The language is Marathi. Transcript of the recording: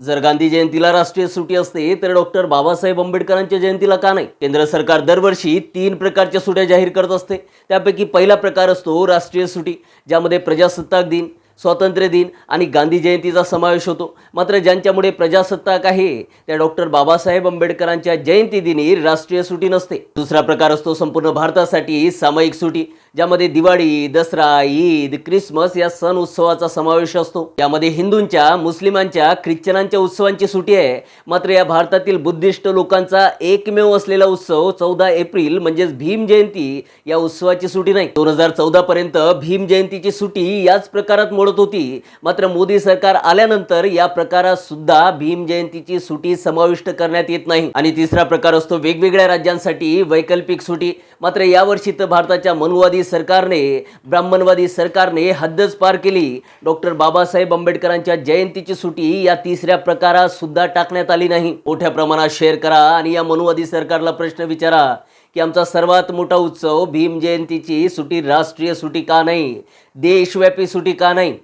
जर गांधी जयंतीला राष्ट्रीय सुट्टी असते तर डॉक्टर बाबासाहेब आंबेडकरांच्या जयंतीला का नाही? केंद्र सरकार दरवर्षी 3 प्रकारच्या सुट्या जाहीर करत असते. त्यापैकी पहिला प्रकार असतो राष्ट्रीय सुट्टी, ज्यामध्ये प्रजासत्ताक दिन, स्वातंत्र्य दिन आणि गांधी जयंतीचा समावेश होतो. मात्र ज्यांच्यामुळे प्रजासत्ताक आहे त्या डॉक्टर बाबासाहेब आंबेडकरांच्या जयंती दिनी राष्ट्रीय सुट्टी नसते. दुसरा प्रकार असतो संपूर्ण भारतासाठी सामायिक सुट्टी, ज्यामध्ये दिवाळी, दसरा, ईद, ख्रिसमस या सण उत्सवाचा समावेश असतो. यामध्ये हिंदूंच्या, मुस्लिमांच्या, ख्रिश्चनांच्या उत्सवांची सुट्टी आहे. मात्र या भारतातील बुद्धिस्ट लोकांचा एकमेव असलेला उत्सव 14 एप्रिल म्हणजेच भीम जयंती या उत्सवाची सुट्टी नाही. 2014 पर्यंत भीम जयंतीची सुट्टी याच प्रकारात मोडत होती. मात्र मोदी सरकार आल्यानंतर या प्रकारात सुद्धा भीम जयंतीची सुट्टी समाविष्ट करण्यात येत नाही. आणि तिसरा प्रकार असतो वेगवेगळ्या राज्यांसाठी वैकल्पिक सुट्टी. मात्र यावर्षी तर भारताच्या मनुवादी सरकारने, ब्राह्मणवादी सरकारने हद्दच पार केली. डॉक्टर बाबासाहेब आंबेडकरांच्या जयंतीची सुट्टी या तिसऱ्या प्रकारात सुद्धा टाकण्यात आली नाही. मोठ्या प्रमाणात शेअर करा आणि या मनुवादी सरकारला प्रश्न विचारा की आमचा सर्वात मोठा उत्सव भीम जयंतीची सुट्टी राष्ट्रीय सुट्टी का नाही? देशव्यापी सुट्टी का नाही?